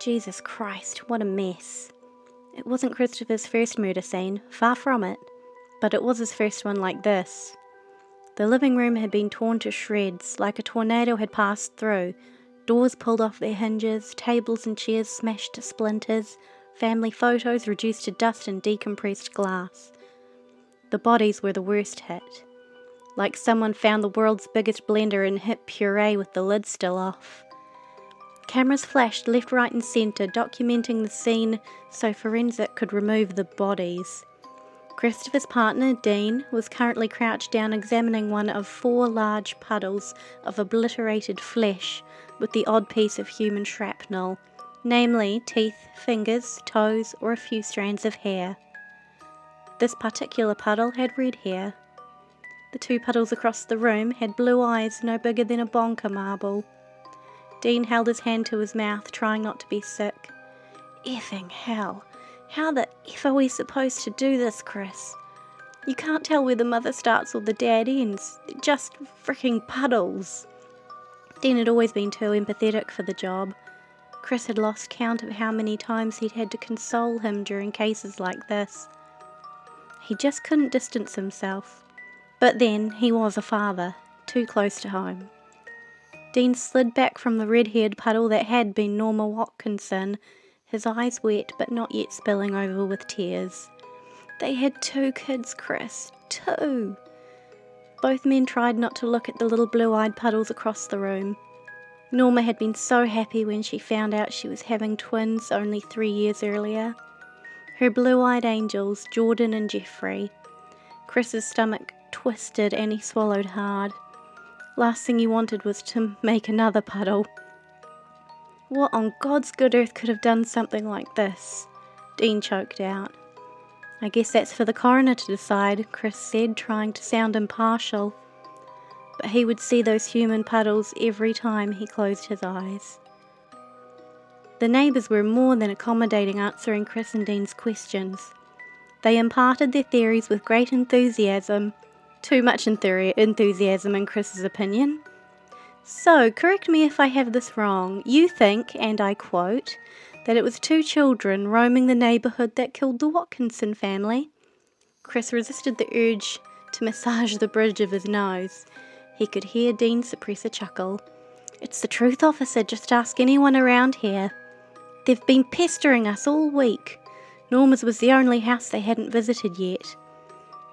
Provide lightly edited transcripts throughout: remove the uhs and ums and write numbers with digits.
Jesus Christ, what a mess. It wasn't Christopher's first murder scene, far from it, but it was his first one like this. The living room had been torn to shreds, like a tornado had passed through, doors pulled off their hinges, tables and chairs smashed to splinters, family photos reduced to dust and decompressed glass. The bodies were the worst hit, like someone found the world's biggest blender and hit puree with the lid still off. Cameras flashed left, right and centre, documenting the scene so forensic could remove the bodies. Christopher's partner, Dean, was currently crouched down examining one of 4 large puddles of obliterated flesh with the odd piece of human shrapnel, namely teeth, fingers, toes, or a few strands of hair. This particular puddle had red hair. The 2 puddles across the room had blue eyes no bigger than a bonker marble. Dean held his hand to his mouth, trying not to be sick. Effing hell. How the F are we supposed to do this, Chris? You can't tell where the mother starts or the dad ends. They're just fricking puddles. Dean had always been too empathetic for the job. Chris had lost count of how many times he'd had to console him during cases like this. He just couldn't distance himself. But then, he was a father, too close to home. Dean slid back from the red-haired puddle that had been Norma Watkinson, his eyes wet but not yet spilling over with tears. They had 2 kids, Chris. 2! Both men tried not to look at the little blue-eyed puddles across the room. Norma had been so happy when she found out she was having twins only 3 years earlier. Her blue-eyed angels, Jordan and Jeffrey. Chris's stomach twisted and he swallowed hard. Last thing he wanted was to make another puddle. What on God's good earth could have done something like this? Dean choked out. I guess that's for the coroner to decide, Chris said, trying to sound impartial. But he would see those human puddles every time he closed his eyes. The neighbours were more than accommodating, answering Chris and Dean's questions. They imparted their theories with great enthusiasm. Too much enthusiasm in Chris's opinion. So, correct me if I have this wrong. You think, and I quote, that it was 2 children roaming the neighbourhood that killed the Watkinson family? Chris resisted the urge to massage the bridge of his nose. He could hear Dean suppress a chuckle. It's the truth, officer. Just ask anyone around here. They've been pestering us all week. Norma's was the only house they hadn't visited yet.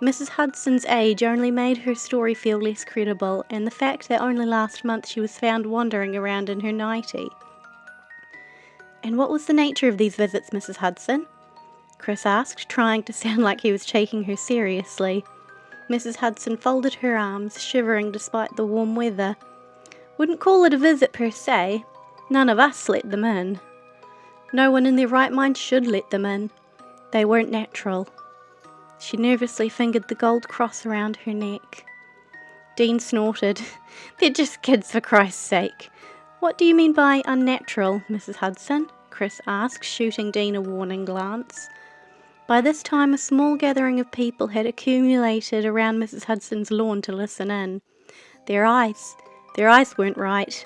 Mrs. Hudson's age only made her story feel less credible, and the fact that only last month she was found wandering around in her nightie. And what was the nature of these visits, Mrs. Hudson? Chris asked, trying to sound like he was taking her seriously. Mrs. Hudson folded her arms, shivering despite the warm weather. Wouldn't call it a visit per se. None of us let them in. No one in their right mind should let them in. They weren't natural. She nervously fingered the gold cross around her neck. Dean snorted. They're just kids, for Christ's sake. What do you mean by unnatural, Mrs. Hudson? Chris asked, shooting Dean a warning glance. By this time, a small gathering of people had accumulated around Mrs. Hudson's lawn to listen in. Their eyes weren't right.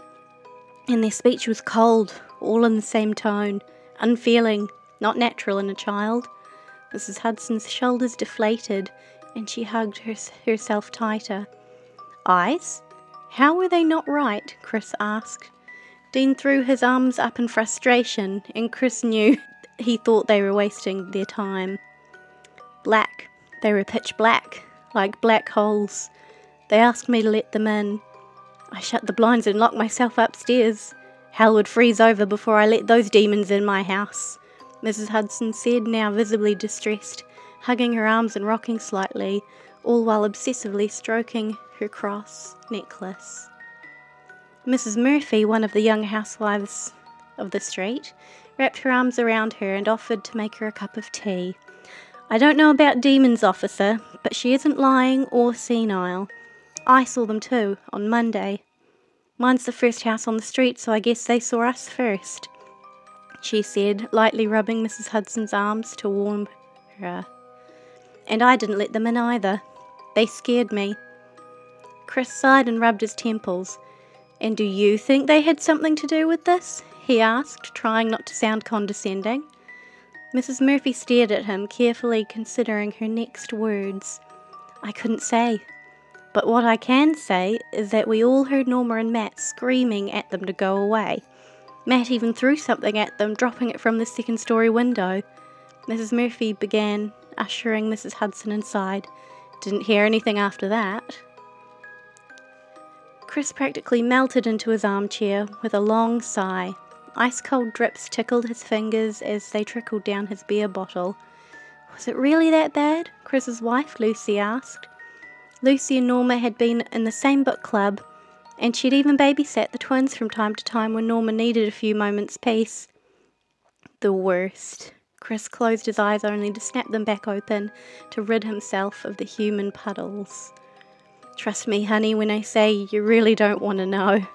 And their speech was cold, all in the same tone. Unfeeling, not natural in a child. Mrs. Hudson's shoulders deflated, and she hugged herself tighter. Eyes? How were they not right? Chris asked. Dean threw his arms up in frustration, and Chris knew he thought they were wasting their time. Black. They were pitch black, like black holes. They asked me to let them in. I shut the blinds and locked myself upstairs. Hell would freeze over before I let those demons in my house, Mrs. Hudson said, now visibly distressed, hugging her arms and rocking slightly, all while obsessively stroking her cross necklace. Mrs. Murphy, one of the young housewives of the street, wrapped her arms around her and offered to make her a cup of tea. I don't know about demons, officer, but she isn't lying or senile. I saw them too, on Monday. Mine's the first house on the street, so I guess they saw us first, she said, lightly rubbing Mrs. Hudson's arms to warm her. And I didn't let them in either. They scared me. Chris sighed and rubbed his temples. And do you think they had something to do with this? he asked, trying not to sound condescending. Mrs. Murphy stared at him, carefully considering her next words. I couldn't say. But what I can say is that we all heard Norma and Matt screaming at them to go away. Matt even threw something at them, dropping it from the second-story window. Mrs. Murphy began ushering Mrs. Hudson inside. Didn't hear anything after that. Chris practically melted into his armchair with a long sigh. Ice-cold drips tickled his fingers as they trickled down his beer bottle. Was it really that bad? Chris's wife, Lucy, asked. Lucy and Norma had been in the same book club, and she'd even babysat the twins from time to time when Norma needed a few moments' peace. The worst. Chris closed his eyes only to snap them back open to rid himself of the human puddles. Trust me, honey, when I say you really don't want to know.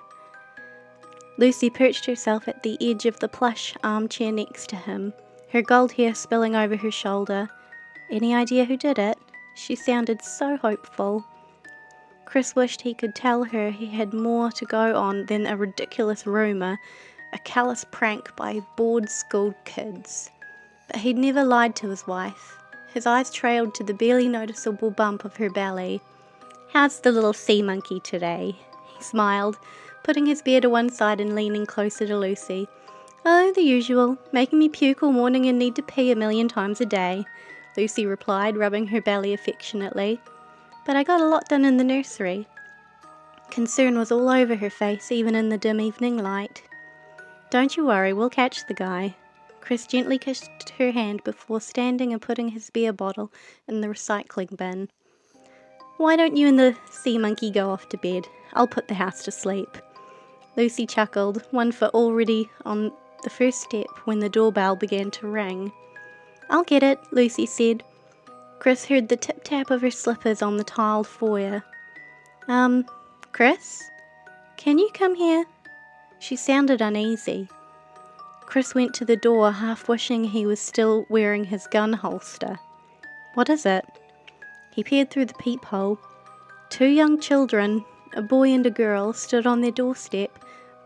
Lucy perched herself at the edge of the plush armchair next to him, her gold hair spilling over her shoulder. Any idea who did it? She sounded so hopeful. Chris wished he could tell her he had more to go on than a ridiculous rumour, a callous prank by bored school kids. But he'd never lied to his wife. His eyes trailed to the barely noticeable bump of her belly. How's the little sea monkey today? He smiled, putting his beer to one side and leaning closer to Lucy. Oh, the usual, making me puke all morning and need to pee 1,000,000 times a day, Lucy replied, rubbing her belly affectionately. But I got a lot done in the nursery. Concern was all over her face, even in the dim evening light. Don't you worry, we'll catch the guy. Chris gently kissed her hand before standing and putting his beer bottle in the recycling bin. Why don't you and the sea monkey go off to bed? I'll put the house to sleep. Lucy chuckled, one foot already on the first step when the doorbell began to ring. I'll get it, Lucy said. Chris heard the tip-tap of her slippers on the tiled foyer. Chris? Can you come here? She sounded uneasy. Chris went to the door, half wishing he was still wearing his gun holster. What is it? He peered through the peephole. 2 young children, a boy and a girl, stood on their doorstep,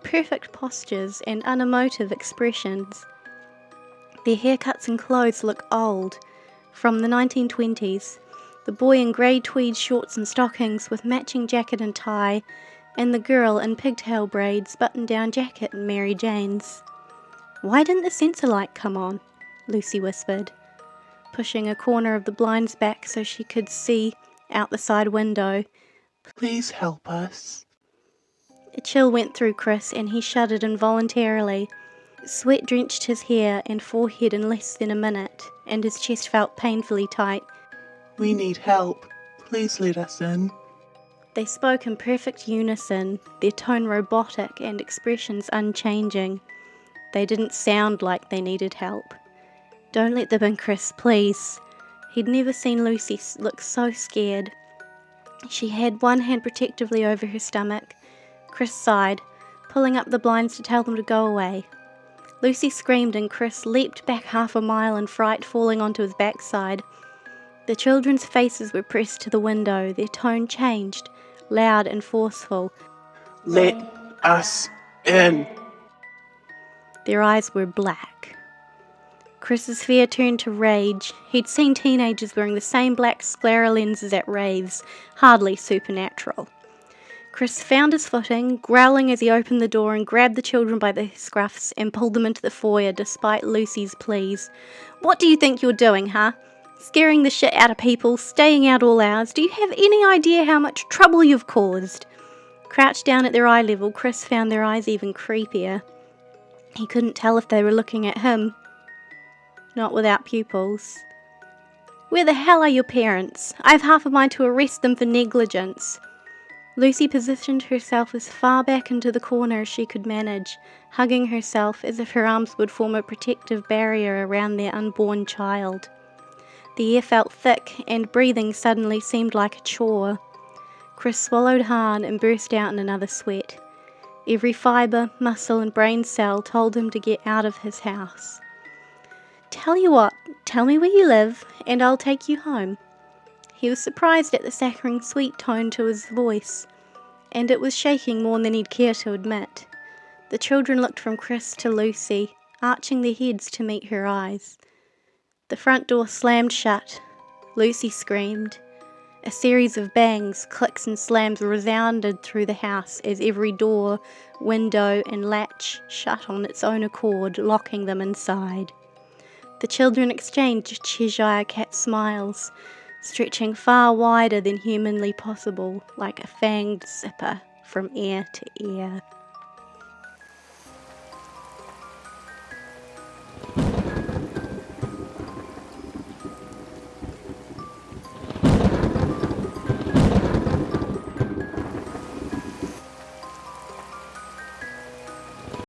perfect postures and unemotive expressions. Their haircuts and clothes look old, from the 1920s, the boy in grey tweed shorts and stockings with matching jacket and tie, and the girl in pigtail braids, button-down jacket and Mary Jane's. Why didn't the sensor light come on? Lucy whispered, pushing a corner of the blinds back so she could see out the side window. Please help us. A chill went through Chris and he shuddered involuntarily. Sweat drenched his hair and forehead in less than a minute, and his chest felt painfully tight. We need help. Please let us in. They spoke in perfect unison, their tone robotic and expressions unchanging. They didn't sound like they needed help. Don't let them in, Chris, please. He'd never seen Lucy look so scared. She had one hand protectively over her stomach. Chris sighed, pulling up the blinds to tell them to go away. Lucy screamed and Chris leaped back 1/2 mile in fright, falling onto his backside. The children's faces were pressed to the window, their tone changed, loud and forceful. Let us in. Their eyes were black. Chris's fear turned to rage. He'd seen teenagers wearing the same black sclera lenses at raves, hardly supernatural. Chris found his footing, growling as he opened the door and grabbed the children by their scruffs and pulled them into the foyer despite Lucy's pleas. What do you think you're doing, huh? Scaring the shit out of people, staying out all hours. Do you have any idea how much trouble you've caused? Crouched down at their eye level, Chris found their eyes even creepier. He couldn't tell if they were looking at him. Not without pupils. Where the hell are your parents? I have half a mind to arrest them for negligence. Lucy positioned herself as far back into the corner as she could manage, hugging herself as if her arms would form a protective barrier around their unborn child. The air felt thick, and breathing suddenly seemed like a chore. Chris swallowed hard and burst out in another sweat. Every fibre, muscle and brain cell told him to get out of his house. Tell you what, tell me where you live, and I'll take you home. He was surprised at the saccharine sweet tone to his voice, and it was shaking more than he'd care to admit. The children looked from Chris to Lucy, arching their heads to meet her eyes. The front door slammed shut. Lucy screamed. A series of bangs, clicks and slams resounded through the house as every door, window and latch shut on its own accord, locking them inside. The children exchanged Cheshire cat smiles, stretching far wider than humanly possible, like a fanged zipper from ear to ear.